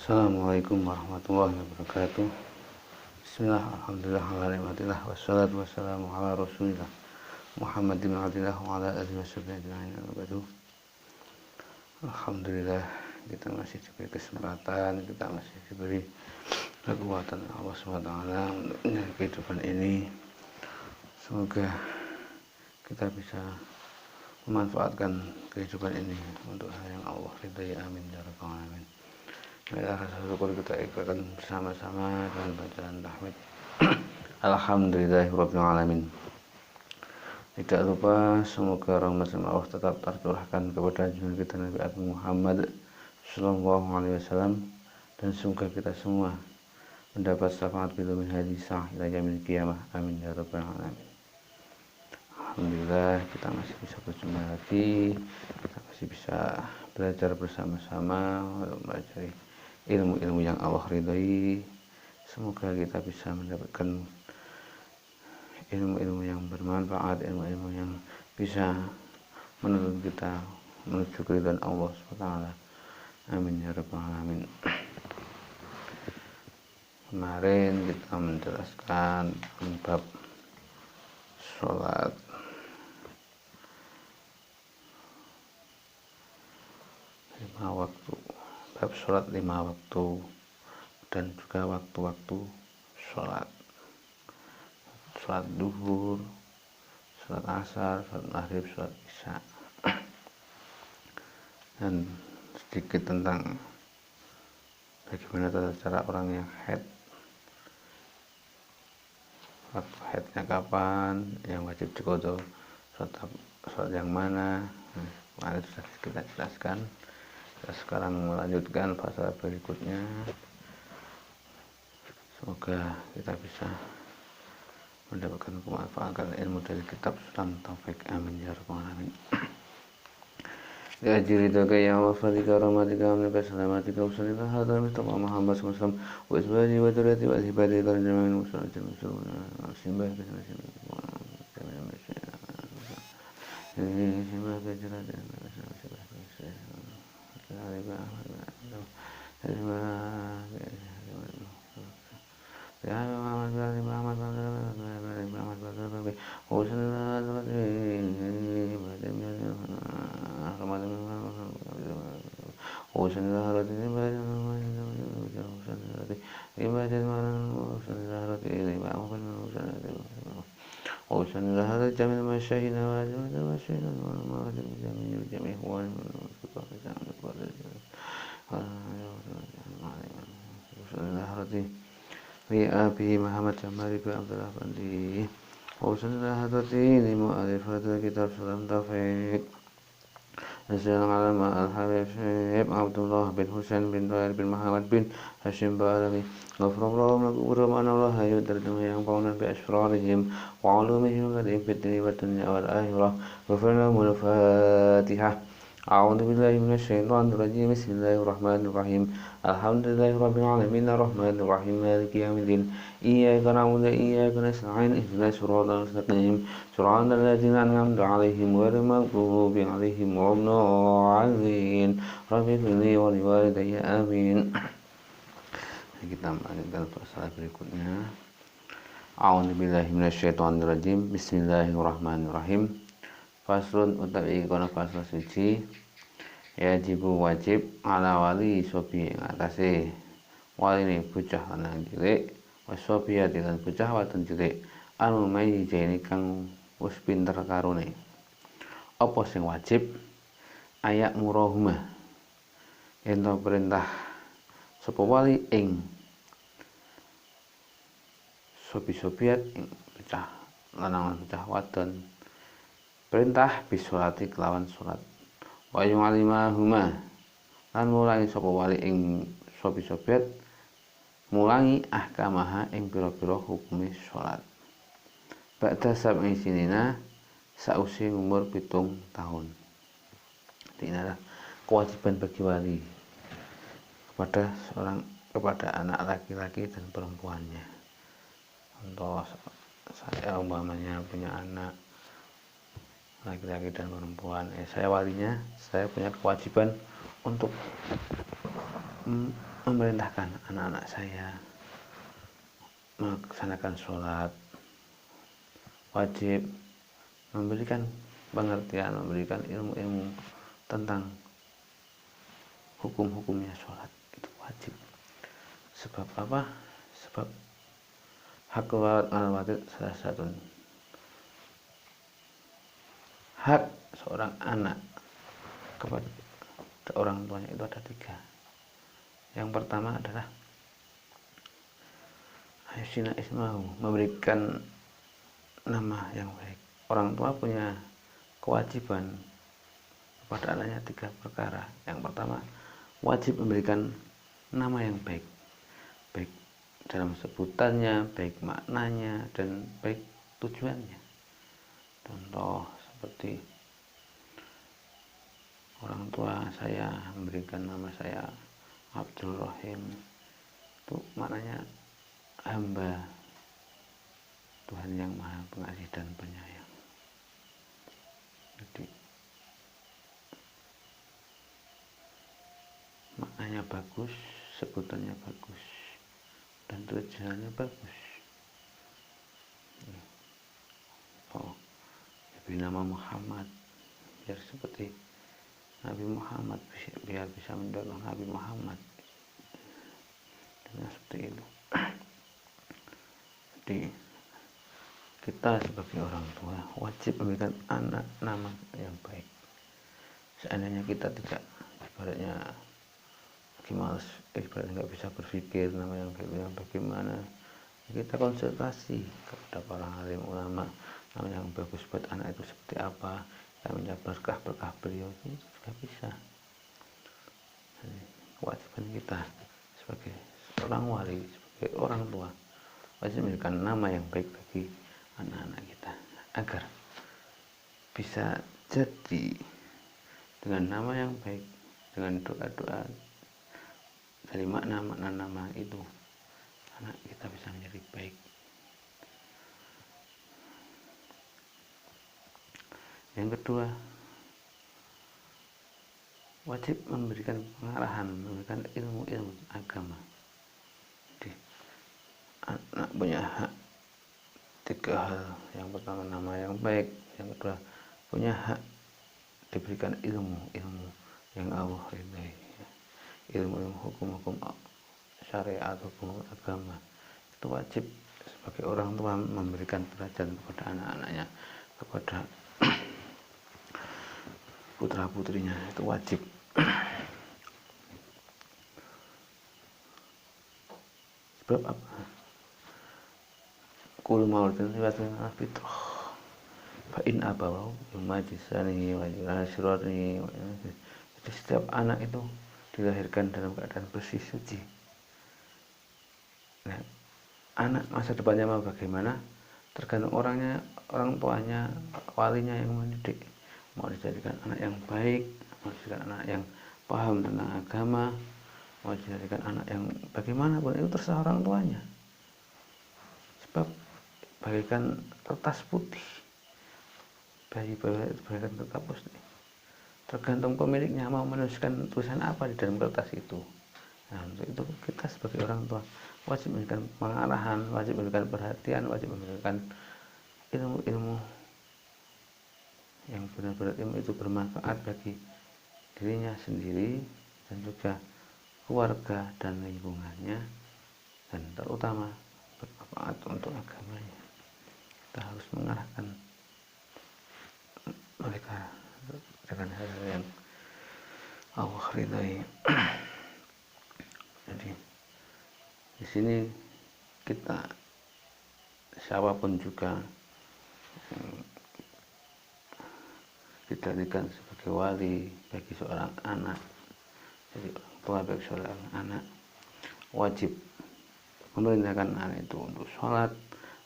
Assalamualaikum warahmatullahi wabarakatuh. Bismillah, alhamdulillah, ala nikmatillah, wassalatu wassalamu ala rasulillah Muhammadin wa abdillah wa ala alihi wa sahbihi ajma'in. Alhamdulillah, kita masih diberi kesempatan, kita masih diberi kekuatan Allah SWT untuk kehidupan ini. Semoga kita bisa memanfaatkan kehidupan ini untuk hal yang Allah ridhai. Amin ya rabbal alamin. Ya, rasa syukur kita ikrarkan bersama-sama dengan bacaan tahmid. Alhamdulillahirabbil alamin. Tidak lupa semoga rahmat Allah tetap tercurahkan kepada junjungan kita Nabi Muhammad sallallahu alaihi wasallam, dan semoga kita semua mendapat syafaat beliau min hadisah ila yaumil qiyamah. Amin ya rabbal alamin. Alhamdulillah, kita masih bisa berjumpa lagi, kita masih bisa belajar bersama-sama, mempelajari ilmu-ilmu yang Allah ridhai. Semoga kita bisa mendapatkan ilmu-ilmu yang bermanfaat, ilmu-ilmu yang bisa menuntun kita menuju keridhaan Allah SWT. Amin ya rabbal alamin. Kemarin kita menjelaskan bab sholat lima waktu, bab sholat 5 waktu, dan juga waktu-waktu sholat duhur, sholat asar, sholat maghrib, sholat isya, dan sedikit tentang bagaimana tata cara orang yang haid, waktu haidnya kapan, yang wajib diqodho, sholat yang mana. Kemarin sudah kita jelaskan. Kita sekarang melanjutkan fase berikutnya. Semoga kita bisa mendapatkan kemanfaatan ilmu dari kitab Sunan Taufik. Amin ya rabbal alamin. Ya ridhaka ya Allah, fadhika rahmatika wa salamatika wa sallallahu alaihi wa Muhammad sallallahu wa isbahi wa durati wa hibati tarjamain muslimin simbah Abi Muhammad Jamari bin Abdullah Bandi Usulullah Hadati Ini Mu'alif Hadal Kitab Sunan Taufik Assalamualaikum Al-Habib Syekh Abdullah bin Husain bin Tahir bin Muhammad bin Hashim Ba'alami Ghafrullahu lakum Allah hayat terjemah yang paunan bi asrarihim wa ulumihim ladhi fitni wa dunya wal akhirah. Ghafrullahu al-Fatihah. A'udzu billahi minasy syaithanir rajim. Bismillahirrahmanirrahim. Alhamdulillahi rabbil alamin arrahmanir rahim maliki yaumiddin. Iyyaka na'budu wa iyyaka nasta'in ihdinas siratal mustaqim siratal ladzina an'amta 'alaihim ghairil maghdubi 'alaihim waladdallin. Rabbi ighfirli wa liwalidayya amin. Kita melanjutkan pasal berikutnya. A'udzu billahi minasy syaithanir rajim. Bismillahirrahmanirrahim. Faslun utawi kono fasal suci. Yajibu wajib ala wali sobi ing atase waline bocah lanang cilik, wasobiyati lan bocah wadon cilik anu mayyizaini kang wis pinter karone. Apa sing wajib? Ayak murahuma ento perintah sapa wali ing sobi-sobiat ing bocah lanang lan bocah wadon, perintah bisolati kelawan salat. Wa yu'allimahuma lan mulangi sapa wali ing sobi-sobiat mulangi ahkamaha ing pira-pira hukume salat. Ba'da sab'i sinina sausi umur 7 tahun. Ini adalah kewajiban bagi wali kepada anak laki-laki dan perempuannya. Contoh, saya umpamanya punya anak laki-laki dan perempuan, saya walinya, saya punya kewajiban untuk memerintahkan anak-anak saya melaksanakan sholat, wajib memberikan pengertian, memberikan ilmu-ilmu tentang hukum-hukumnya sholat. Itu wajib. Sebab apa? Sebab hak walid salah satu hak seorang anak kepada orang tuanya itu ada 3. Yang pertama adalah Aysina ismahu, memberikan nama yang baik. Orang tua punya kewajiban kepada anaknya 3 perkara. Yang pertama, wajib memberikan nama yang baik, baik dalam sebutannya, baik maknanya, dan baik tujuannya. Contoh seperti orang tua saya memberikan nama saya Abdul Rahim, itu maknanya hamba Tuhan yang Maha Pengasih dan Penyayang. Jadi maknanya bagus, sebutannya bagus, dan tujuannya bagus. Oh, diberi nama Muhammad biar seperti Nabi Muhammad, biar bisa mendorong Nabi Muhammad, dengan seperti itu. Jadi kita sebagai orang tua wajib memberikan anak nama yang baik. Seandainya kita tidak, ibaratnya nggak bisa berpikir nama yang baik bagaimana, kita konsultasi kepada para alim ulama, nama yang bagus buat anak itu seperti apa, kita minta berkah beliau, itu juga bisa. Jadi, kewajiban kita sebagai seorang wali, sebagai orang tua, wajib memberikan nama yang baik bagi anak-anak kita agar bisa jadi dengan nama yang baik, dengan doa-doa dari makna-makna nama itu, anak kita bisa menjadi baik. Yang kedua, wajib memberikan pengarahan, memberikan ilmu-ilmu agama. Jadi anak punya hak 3 hal. Yang pertama nama yang baik, yang kedua punya hak diberikan ilmu yang Allah ridhai, ilmu hukum-hukum syariat, hukum agama. Itu wajib sebagai orang tua memberikan pelajaran kepada anak-anaknya, kepada putra-putrinya, itu wajib. Sebab apa? Kul maulidin sifatun fitrah fa in abawahu yumajisani wa yunasirani. Jadi setiap anak itu dilahirkan dalam keadaan bersih suci. Nah, anak masa depannya mau bagaimana tergantung orangnya, orang tuanya, walinya yang mendidik. Mau dijadikan anak yang baik, mau dijadikan anak yang paham tentang agama, mau dijadikan anak yang bagaimanapun, itu terserah orang tuanya. Sebab bagaikan kertas putih, bayi itu bagaikan kertas putih, tergantung pemiliknya mau menuliskan tulisan apa di dalam kertas itu. Nah, untuk itu kita sebagai orang tua wajib memberikan pengarahan, wajib memberikan perhatian, wajib memberikan ilmu-ilmu yang benar-benar ilmu itu bermanfaat bagi dirinya sendiri dan juga keluarga dan lingkungannya, dan terutama bermanfaat untuk agamanya. Kita harus mengarahkan mereka dengan hal-hal yang Allah ridhai. Jadi di sini kita siapapun juga dijadikan sebagai wali bagi seorang anak, jadi orang tua bagi seorang anak, wajib memerintahkan anak itu untuk sholat,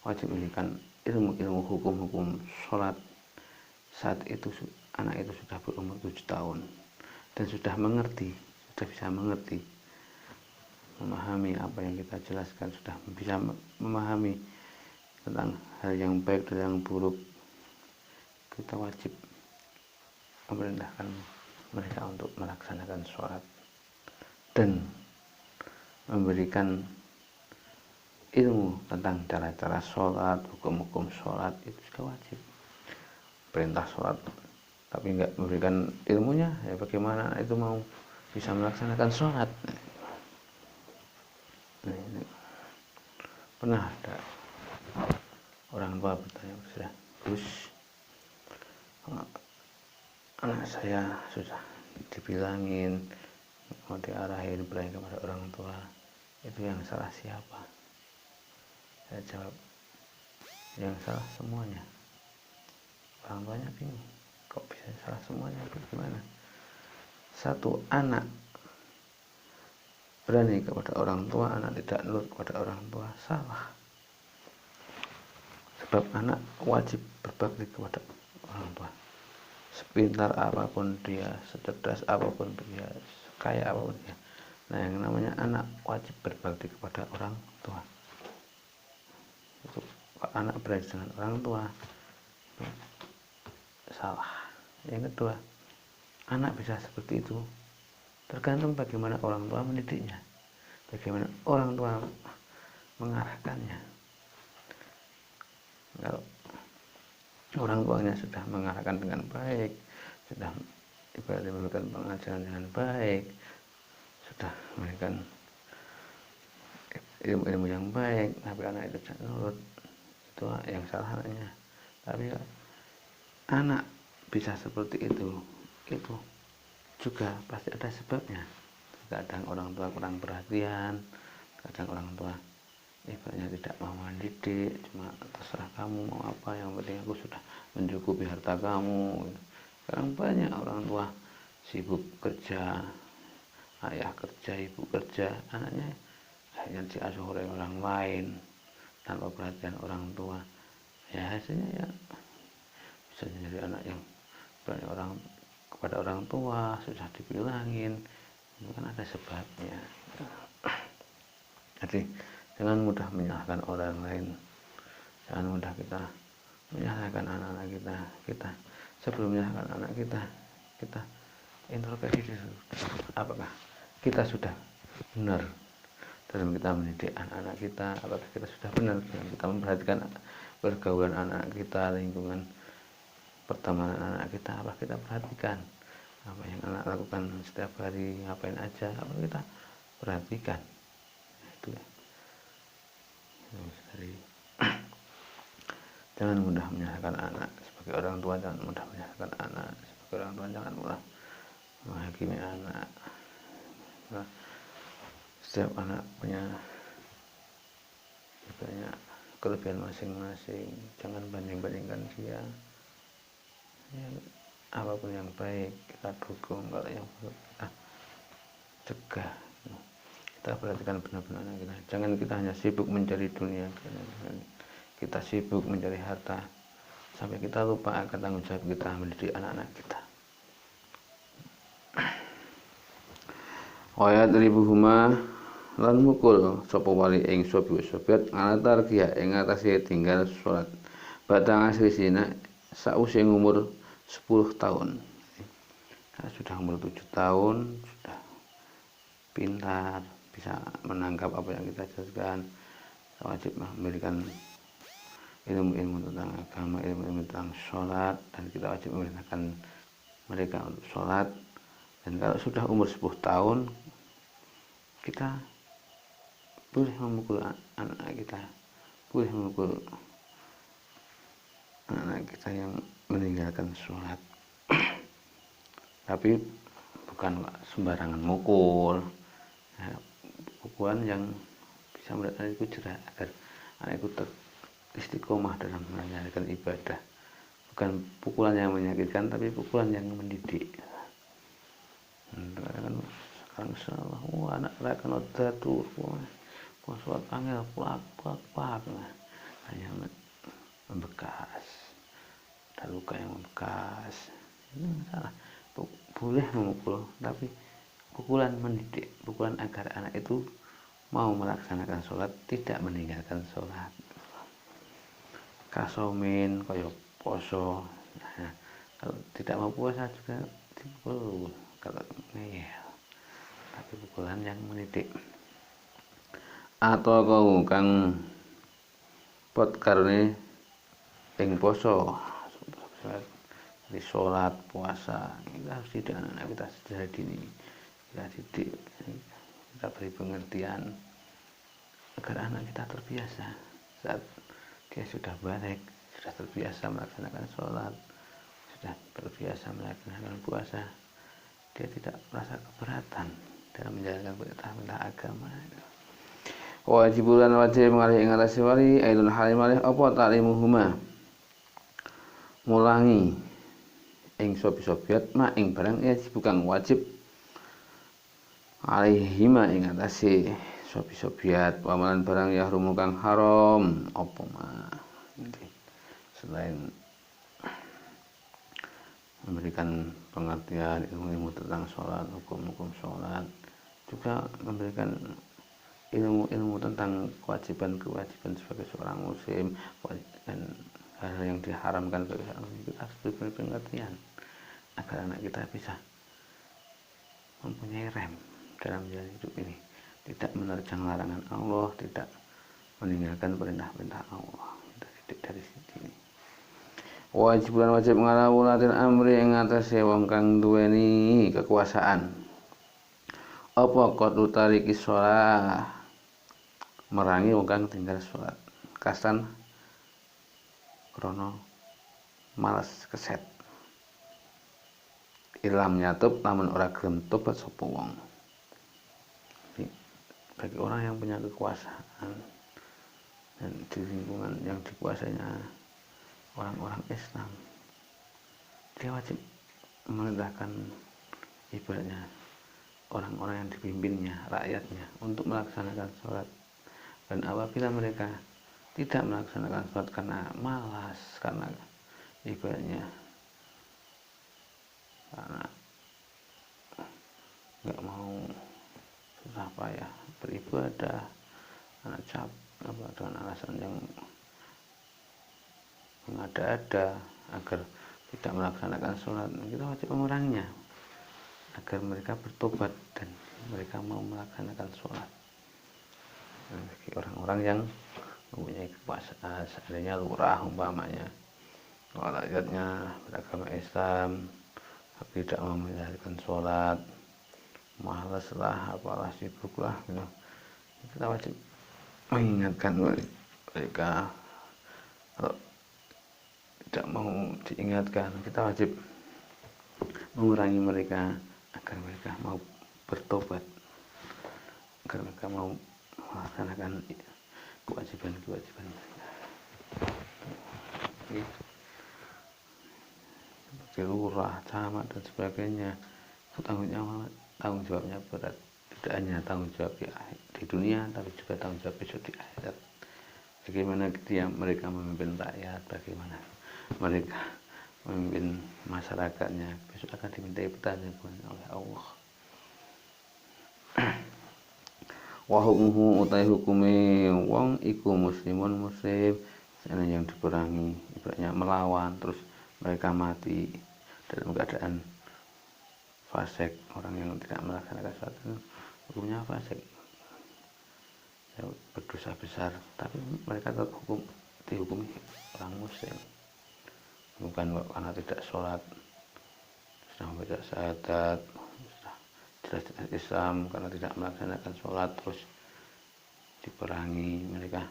wajib memberikan ilmu hukum-hukum sholat saat itu anak itu sudah berumur 7 tahun dan sudah mengerti, sudah bisa mengerti, memahami apa yang kita jelaskan, sudah bisa memahami tentang hal yang baik dan yang buruk. Kita wajib memerintahkan mereka untuk melaksanakan sholat dan memberikan ilmu tentang cara-cara sholat, hukum-hukum sholat, itu sudah wajib. Perintah sholat tapi nggak memberikan ilmunya, ya bagaimana itu mau bisa melaksanakan sholat. Nah, ini pernah ada orang tua bertanya, sudah Gus, anak saya sudah dibilangin mau diarahin belain kepada orang tua, itu yang salah siapa? Saya jawab, yang salah semuanya. Orang tuanya bingung, kok bisa salah semuanya, bagaimana? Satu, anak berani kepada orang tua, anak tidak nurut kepada orang tua, salah. Sebab anak wajib berbakti kepada orang tua. Sepintar apapun dia, secerdas apapun dia, sekaya apapun dia. Nah, yang namanya anak wajib berbakti kepada orang tua. Itu anak berani dengan orang tua, salah. Yang kedua, anak bisa seperti itu tergantung bagaimana orang tua mendidiknya, bagaimana orang tua mengarahkannya. Kalau orang tuanya sudah mengarahkan dengan baik, sudah ibaratnya memberikan pengajaran dengan baik, sudah memberikan ilmu-ilmu yang baik, tapi anak itu tidak nurut, itu yang salah anaknya. Tapi anak bisa seperti itu juga pasti ada sebabnya. Kadang orang tua kurang perhatian, kadang orang tua ibaratnya tidak mau mendidik, cuma terserah kamu mau apa, yang penting aku sudah mencukupi harta kamu. Sekarang banyak orang tua sibuk kerja, ayah kerja, ibu kerja, anaknya hanya diasuh oleh orang lain tanpa perhatian orang tua. Ya hasilnya ya bisa jadi anak yang berani orang kepada orang tua, sudah dibilangin, itu kan ada sebabnya. Jadi jangan mudah menyalahkan orang lain, jangan mudah kita menyalahkan anak-anak kita. Sebelum menyalahkan anak kita introspeksi dulu, apakah kita sudah benar dalam kita mendidik anak-anak kita, apakah kita sudah benar dalam kita memperhatikan pergaulan anak kita, lingkungan pertemanan anak kita, apa kita perhatikan apa yang anak lakukan setiap hari, ngapain aja, apa kita perhatikan. Itu ya. Dari jangan mudah menyalahkan anak. Sebagai orang tua jangan mudah menyalahkan anak. Sebagai orang tua jangan mudah menghakimi anak. Nah, setiap anak punya kelebihan masing-masing. Jangan banding-bandingkan dia. Ya, apapun yang baik kita dukung, kalau yang buruk kita cegah. Kita perhatikan benar-benar anak kita. Jangan kita hanya sibuk mencari dunia, kita sibuk mencari harta sampai kita lupa akan tanggung jawab kita mendidik anak-anak kita. Ayat ribuhuma lan mukul sapa wali ing sobyet ngalatar kia ing atase tinggal salat batang asrisina sausi umur 10 tahun. Nah, sudah umur 7 tahun, sudah pintar, bisa menangkap apa yang kita ajarkan, wajib memberikan ilmu-ilmu tentang agama, ilmu-ilmu tentang sholat, dan kita wajib memerintahkan mereka untuk sholat. Dan kalau sudah umur 10 tahun, kita boleh memukul anak kita, boleh memukul anak kita yang meninggalkan sholat. Tapi bukan sembarangan mukul, ya, pukulan yang bisa membuat anak itu jerah, agar anak itu istiqomah dalam menjalankan ibadah. Bukan pukulan yang menyakitkan, tapi pukulan yang mendidik. Sekarang salah, anak mereka noda tuh, sholat angel, plak, hanya membekas, ada luka yang membekas. Ini masalah. Boleh memukul, tapi pukulan mendidik, pukulan agar anak itu mau melaksanakan sholat, tidak meninggalkan sholat. Kasomin, koyo poso. Nah, kalau tidak mau puasa juga dipukul, kalau ngeyel. Tapi pukulan yang mendidik. atau kau kang pot karone ing poso di sholat puasa kita harus didik anak kita sejak dini, kita didik, kita beri pengertian agar anak kita terbiasa saat dia sudah balik, sudah terbiasa melaksanakan sholat, sudah terbiasa melaksanakan puasa, dia tidak merasa keberatan dalam menjalankan perintah-perintah agama. Wajibulan wajib mengalih ing atase wali aidun halim alih apa ta'limuhuma mulangi ing sobi-sobiat ma ing barang ya bukan wajib alaihima ing atase sobi-sobiat pamalan barang ya rumu kang haram apa ma selain memberikan pengertian ilmu-ilmu tentang sholat, hukum-hukum sholat, juga memberikan ilmu-ilmu tentang kewajiban-kewajiban sebagai seorang muslim dan hal yang diharamkan bagi seorang muslim. Kita harus beri pengertian agar anak kita bisa mempunyai rem dalam menjalani hidup ini, tidak menerjang larangan Allah, tidak meninggalkan perintah-perintah Allah. Dari sini wajiban wajib ngalawulatin amri ing atase wong kang duweni kekuasaan apa qad utariki shalah merangi wong kang tinggal salat kasan krana malas keset ilam nyatub namun ora gelem tobat sapa wong. Bagi orang yang punya kekuasaan dan di lingkungan yang dikuasainya orang-orang Islam, dia wajib memerintahkan ibaratnya orang-orang yang dipimpinnya, rakyatnya untuk melaksanakan sholat. Dan apabila mereka tidak melaksanakan sholat karena malas, karena ibaratnya karena nggak mau susah payah beribadah, karena dengan alasan yang mengada-ada agar tidak melaksanakan sholat, kita wajib memeranginya agar mereka bertobat dan mereka mau melaksanakan sholat. Bagi orang-orang yang mempunyai kekuasaan, seandainya lurah umpamanya, rakyatnya beragama Islam tapi tidak mau menjalankan sholat, malas lah, apalah, sibuk lah, gitu. Kita wajib mengingatkan mereka. Kalau tidak mau diingatkan, kita wajib mengurangi mereka agar mereka mau bertobat, agar mereka mau melaksanakan kewajiban-kewajiban mereka. Seperti lurah, camat dan sebagainya, itu tanggung jawabnya berat. Tidak hanya tanggung jawab di dunia, tapi juga tanggung jawab besok di akhirat. Bagaimana mereka memimpin rakyat, bagaimana mereka memimpin masyarakatnya, besok akan dimintai pertanyaannya oleh Allah. Wa hukmuhu utai hukume wong iku muslimun muslim yang diperangi, ibaratnya melawan terus mereka mati dalam keadaan fasik, orang yang tidak melaksanakan sesuatu hukumnya fasik, berdosa besar, tapi mereka tetap dihukumi orang muslim, bukan karena tidak sholat, sudah membaca syahadat, sudah jelas-jelas Islam, karena tidak melaksanakan sholat terus diperangi, mereka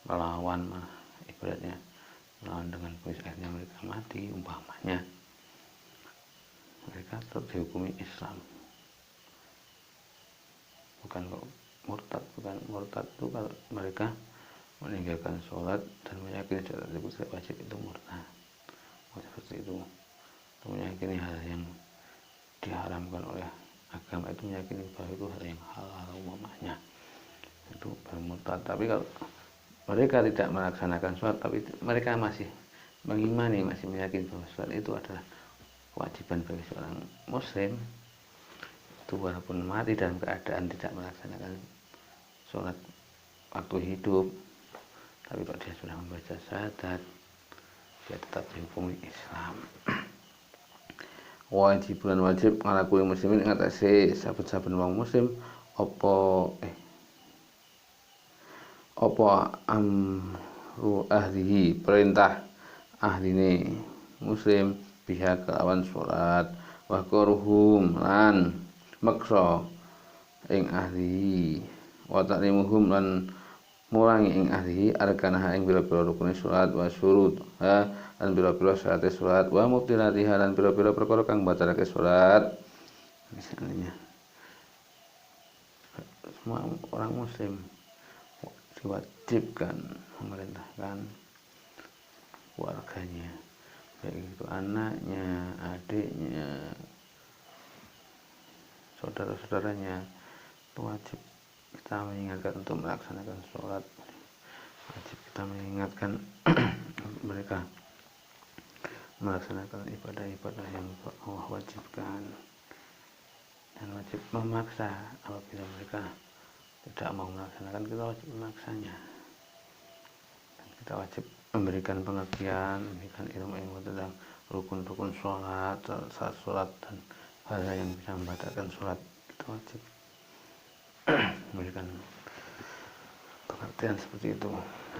melawan, ibaratnya melawan dengan akhirnya mereka mati umpamanya, mereka tetap dihukumi Islam. Bukan murtad itu kalau mereka meninggalkan sholat dan meyakini sholat tersebut wajib, itu murtad. Seperti itu, meyakini hal yang diharamkan oleh agama, itu meyakini bahwa itu hal yang halal umpamanya, itu bermurtad. Tapi kalau mereka tidak melaksanakan sholat tapi mereka masih mengimani, masih meyakini bahwa sholat itu adalah kewajiban bagi seorang muslim, itu walaupun mati dalam keadaan tidak melaksanakan sholat waktu hidup, tapi kalau dia sudah membaca syahadat, dia tetap dihukumi Islam. Wajiban wajib nglakoni muslimin ing atase saben-saben wong muslim apa apa amru ahlihi perintah ahline muslim biha kelawan salat wa qurhum lan maksa ing ahli wa ta'limuhum lan mulangi ing ahli arkanaha ing bira-bira rukune salat wa syurut ha lan bira-bira syarat salat wa mubtilatiha lan bira-bira perkara kang batalake salat. Misalnya semua orang muslim diwajibkan memerintahkan keluarganya, baik itu anaknya, adiknya, saudara-saudaranya, itu wajib kita mengingatkan untuk melaksanakan sholat, wajib kita mengingatkan mereka melaksanakan ibadah-ibadah yang Allah wajibkan, dan wajib memaksa apabila mereka tidak mau melaksanakan, kita wajib memaksanya, dan kita wajib memberikan pengertian, memberikan ilmu-ilmu tentang rukun-rukun sholat, saat sholat, dan hal-hal yang bisa membatalkan sholat. Kita wajib memberikan pengertian seperti itu.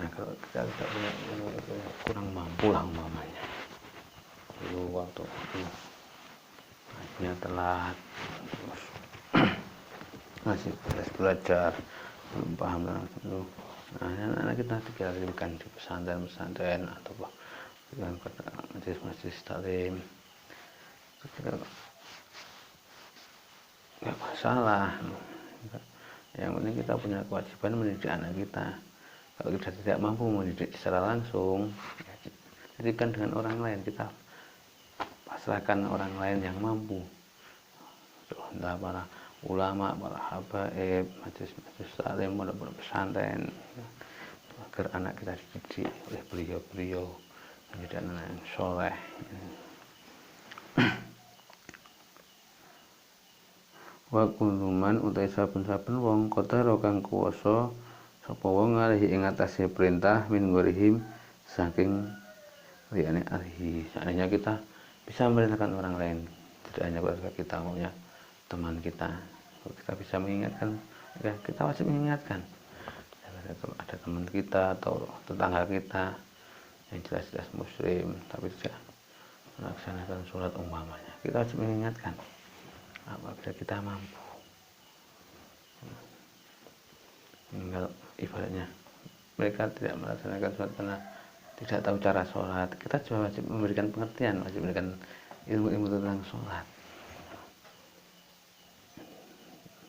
Nah, kalau kita tidak punya ilmu itu kurang mampu lah umpamanya, dulu waktu itu hanya telat, terus masih belajar belum paham itu. Nah, anak-anak kita dikirimkan di pesantren atau dengan majelis taklim, kita nggak masalah. Yang penting kita punya kewajiban mendidik anak kita. Kalau kita tidak mampu mendidik secara langsung, jadikan dengan orang lain, kita pasrahkan orang lain yang mampu. Entah para ulama, para habaib, majelis taklim, pondok pesantren, agar anak kita dididik oleh beliau-beliau menjadi anak yang soleh. Wa kulluman utai saben-saben wong qadara kang kuwasa sapa wong ngalihi ing atase perintah min gurihim saking liyane alihi. Seandainya kita bisa memerintahkan orang lain, tidak hanya keluarga kita, maunya teman kita, kalau kita bisa mengingatkan, ya kita wajib mengingatkan. Ada teman kita atau tetangga kita yang jelas-jelas muslim tapi tidak melaksanakan sholat umpamanya, kita wajib mengingatkan apabila kita mampu. Kalau ibaratnya mereka tidak melaksanakan sholat karena tidak tahu cara sholat, kita juga wajib memberikan pengertian, wajib memberikan ilmu-ilmu tentang sholat,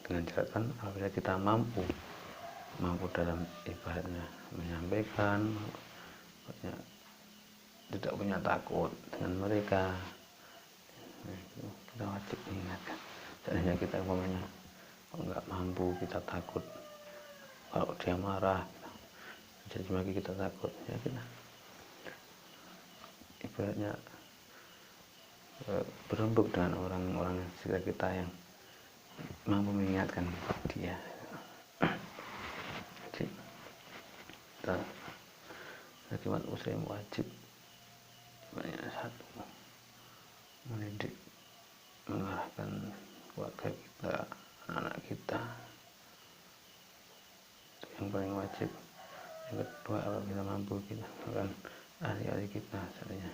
dengan catatan apabila kita mampu dalam ibaratnya menyampaikan, tidak punya takut dengan mereka, kita wajib mengingatkan. Seandainya kita umpamanya nggak mampu, kita takut kalau dia marah, jadi maki kita takut, ya kita ibaratnya berembuk dengan orang-orang sekitar kita yang mampu mengingatkan dia. Jadi kita sebagai umat muslim wajib satu, mendidik, mengarahkan keluarga kita, anak kita, itu yang paling wajib. Yang kedua, apabila mampu kita bahkan ahli-ahli kita, misalnya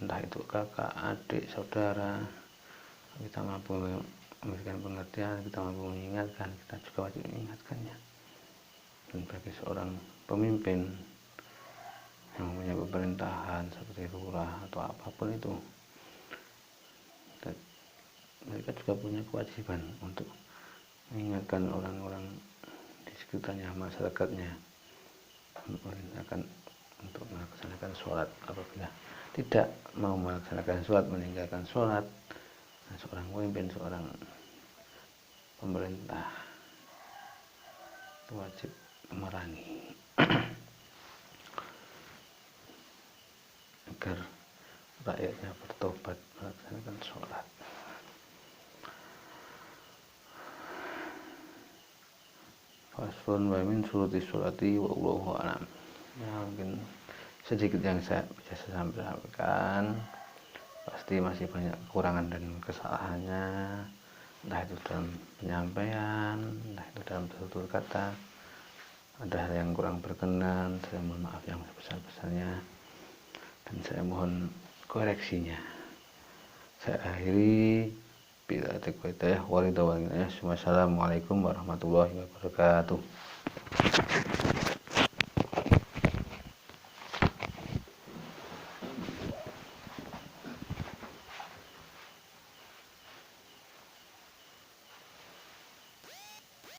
entah itu kakak, adik, saudara, kita mampu memberikan pengertian, kita mampu mengingatkan, kita juga wajib mengingatkannya. Dan bagi seorang pemimpin yang punya pemerintahan seperti lurah atau apapun itu, mereka juga punya kewajiban untuk mengingatkan orang-orang di sekitarnya, masyarakatnya, memerintahkan untuk melaksanakan sholat. Apabila tidak mau melaksanakan sholat, meninggalkan sholat, seorang pemimpin, seorang pemerintah itu wajib memerangi agar rakyatnya bertobat melaksanakan sholat. Faslun wa min syuruti sholati wa Allahu a'lam. Ya, mungkin sedikit yang bisa saya sampaikan. Pasti masih banyak kekurangan dan kesalahannya, entah itu dalam penyampaian, entah itu dalam tutur kata, ada hal yang kurang berkenan, saya mohon maaf yang sebesar-besarnya dan saya mohon koreksinya. Saya akhiri, bila taufiq hidayah, wassalamualaikum warahmatullahi wabarakatuh.